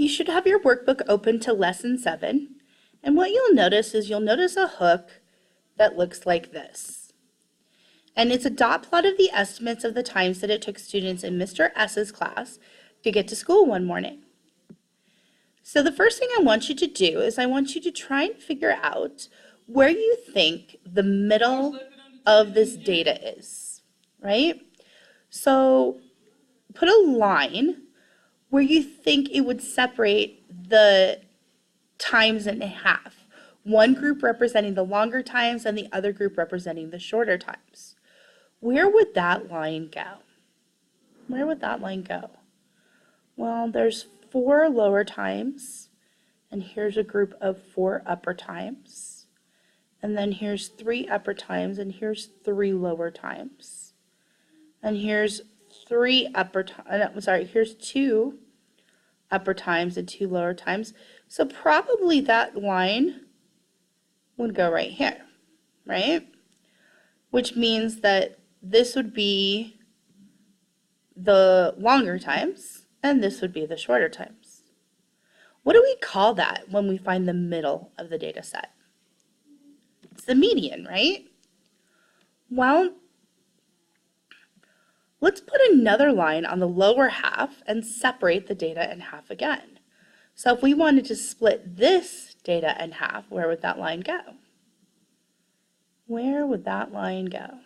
You should have your workbook open to lesson 7, and what you'll notice is you'll notice a hook that looks like this. And it's a dot plot of the estimates of the times that it took students in Mr. S's class to get to school one morning. So the first thing I want you to do is I want you to try and figure out where you think the middle of this data is, right? So put a line where you think it would separate the times in half. One group representing the longer times and the other group representing the shorter times. Where would that line go? Where would that line go? Well, there's 4 lower times, and here's a group of 4 upper times. And then here's 3 upper times, and here's 3 lower times. And here's 3 upper times, here's 2 upper times and 2 lower times. So probably that line would go right here, right? Which means that this would be the longer times and this would be the shorter times. What do we call that when we find the middle of the data set? It's the median, right? Well, let's put another line on the lower half and separate the data in half again. So if we wanted to split this data in half, where would that line go? Where would that line go?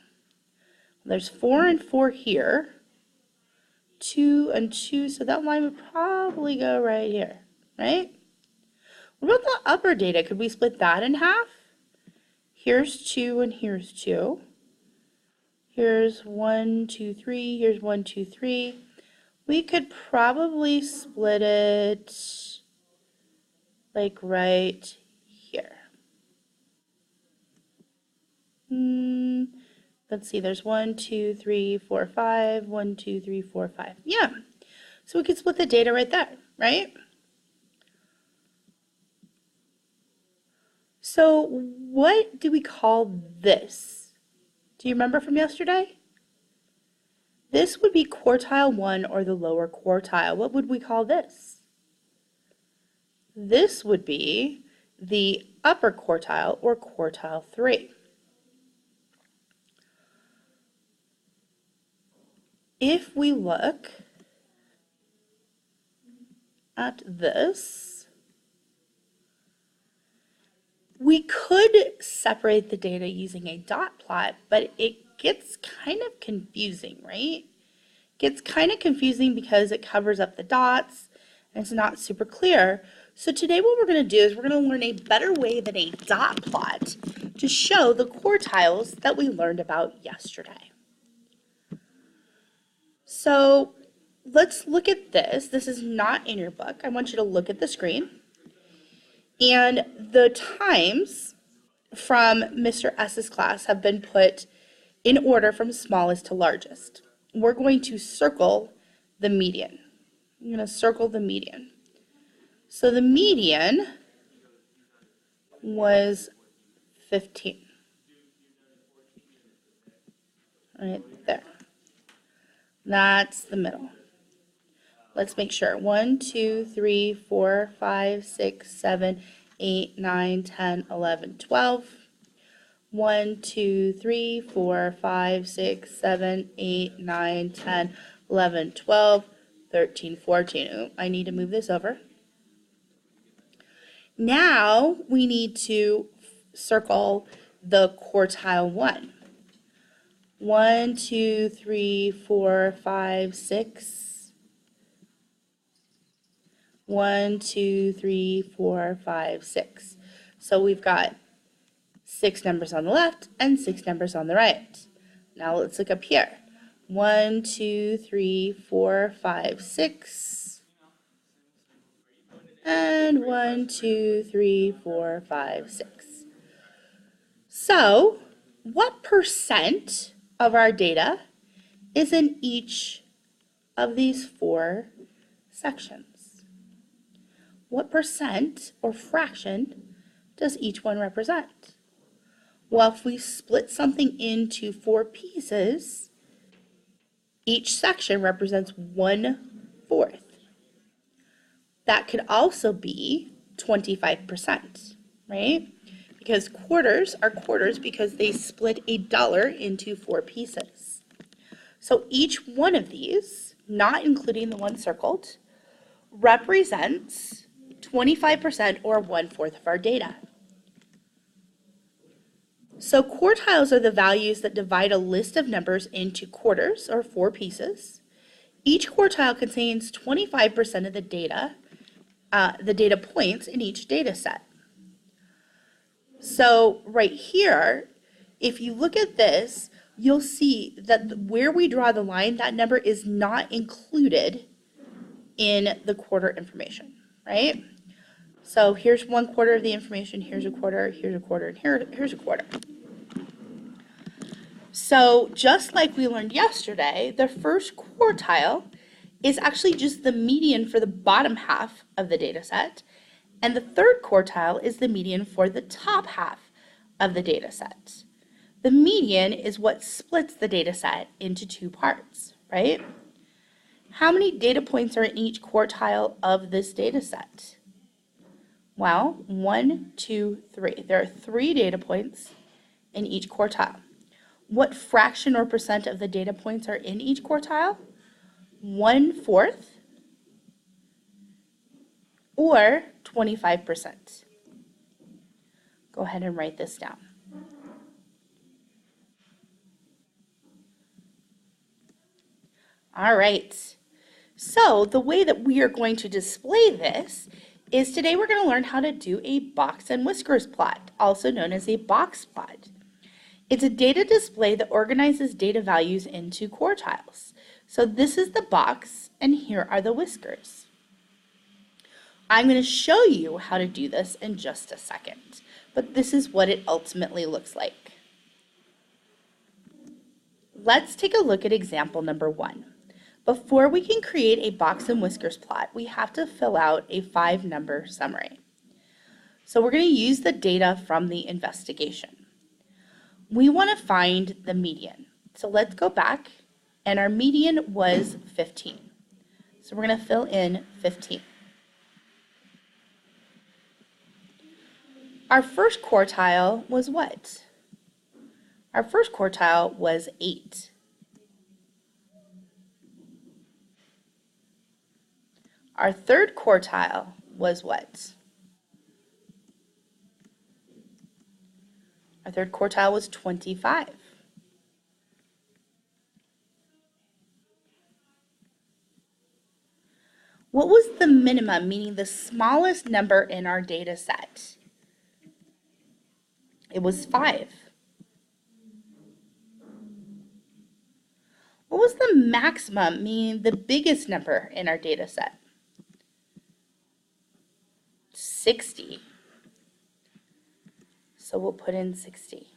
There's 4 and 4 here, 2 and 2, so that line would probably go right here, right? What about the upper data? Could we split that in half? Here's 2 and here's 2. Here's 1, 2, 3, here's 1, 2, 3. We could probably split it like right here. Let's see, there's 1, 2, 3, 4, 5, 1, 2, 3, 4, 5. Yeah, so we could split the data right there, right? So what do we call this? Do you remember from yesterday? This would be quartile 1 or the lower quartile. What would we call this? This would be the upper quartile or quartile 3. If we look at this, we could separate the data using a dot plot, but it gets kind of confusing, right? It gets kind of confusing because it covers up the dots and it's not super clear. So today what we're going to do is we're going to learn a better way than a dot plot to show the quartiles that we learned about yesterday. So let's look at this. This is not in your book. I want you to look at the screen. And the times from Mr. S's class have been put in order from smallest to largest. We're going to circle the median. I'm going to circle the median. So the median was 15. Right there. That's the middle. Let's make sure. 1, 2, 3, 4, 5, 6, 7, 8, 9, 10, 11, 12. 1, 2, 3, 4, 5, 6, 7, 8, 9, 10, 11, 12, 13, 14. Oh, I need to move this over. Now we need to circle the quartile 1. 1, 2, 3, 4, 5, 6. 1, 2, 3, 4, 5, 6. So we've got 6 numbers on the left and 6 numbers on the right. Now let's look up here. 1, 2, 3, 4, 5, 6. And 1, 2, 3, 4, 5, 6. So what percent of our data is in each of these 4 sections? What percent or fraction does each one represent? Well, if we split something into 4 pieces, each section represents 1/4. That could also be 25%, right? Because quarters are quarters because they split a dollar into 4 pieces. So each one of these, not including the one circled, represents 25% or 1/4 of our data. So quartiles are the values that divide a list of numbers into quarters or 4 pieces. Each quartile contains 25% of the data points in each data set. So right here, if you look at this, you'll see that where we draw the line, that number is not included in the quarter information, right? So here's 1/4 of the information, here's a quarter, here's a quarter, and here's a quarter. So just like we learned yesterday, the first quartile is actually just the median for the bottom half of the data set, and the third quartile is the median for the top half of the data set. The median is what splits the data set into 2 parts, right? How many data points are in each quartile of this data set? Well, 1, 2, 3. There are 3 data points in each quartile. What fraction or percent of the data points are in each quartile? 1/4 or 25%. Go ahead and write this down. All right, so the way that we are going to display this is today we're going to learn how to do a box and whiskers plot, also known as a box plot. It's a data display that organizes data values into quartiles. So this is the box, and here are the whiskers. I'm going to show you how to do this in just a second, but this is what it ultimately looks like. Let's take a look at example number 1. Before we can create a box and whiskers plot, we have to fill out a 5-number summary. So we're going to use the data from the investigation. We want to find the median. So let's go back, and our median was 15. So we're going to fill in 15. Our first quartile was what? Our first quartile was 8. Our third quartile was what? Our third quartile was 25. What was the minimum, meaning the smallest number in our data set? It was 5. What was the maximum, meaning the biggest number in our data set? 60. So we'll put in 60.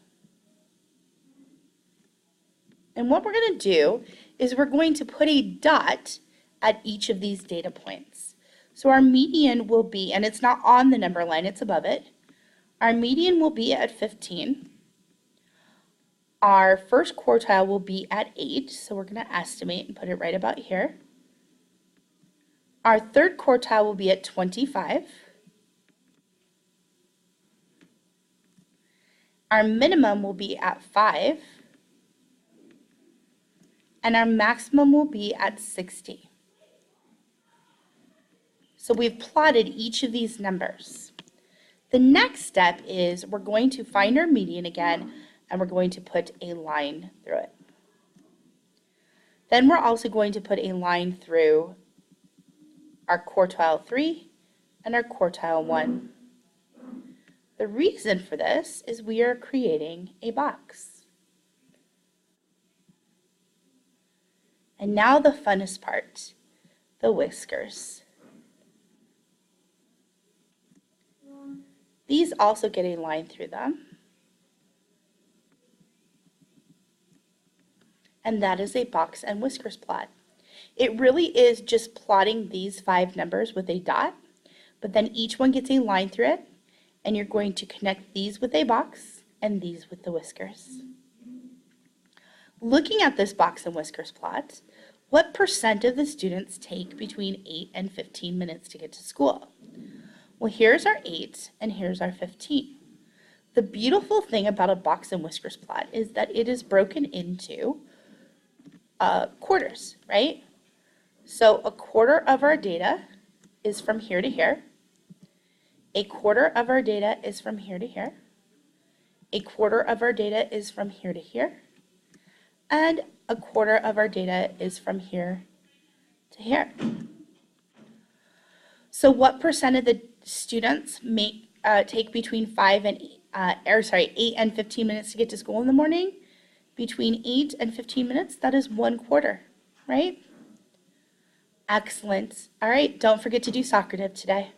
And what we're going to do is we're going to put a dot at each of these data points. So our median will be, and it's not on the number line, it's above it. Our median will be at 15. Our first quartile will be at 8, so we're going to estimate and put it right about here. Our third quartile will be at 25. Our minimum will be at 5. And our maximum will be at 60. So we've plotted each of these numbers. The next step is we're going to find our median again, and we're going to put a line through it. Then we're also going to put a line through our quartile 3 and our quartile 1. The reason for this is we are creating a box. And now the funnest part, the whiskers. These also get a line through them. And that is a box and whiskers plot. It really is just plotting these 5 numbers with a dot, but then each one gets a line through it, and you're going to connect these with a box and these with the whiskers. Looking at this box and whiskers plot, What percent of the students take between 8 and 15 minutes to get to school? Well, here's our 8 and here's our 15. The beautiful thing about a box and whiskers plot is that it is broken into quarters, right? So a quarter of our data is from here to here. A quarter of our data is from here to here. A quarter of our data is from here to here. And a quarter of our data is from here to here. So what percent of the students take between 8 and 15 minutes to get to school in the morning? Between 8 and 15 minutes, that is 1/4, right? Excellent. All right, don't forget to do soccer dip today.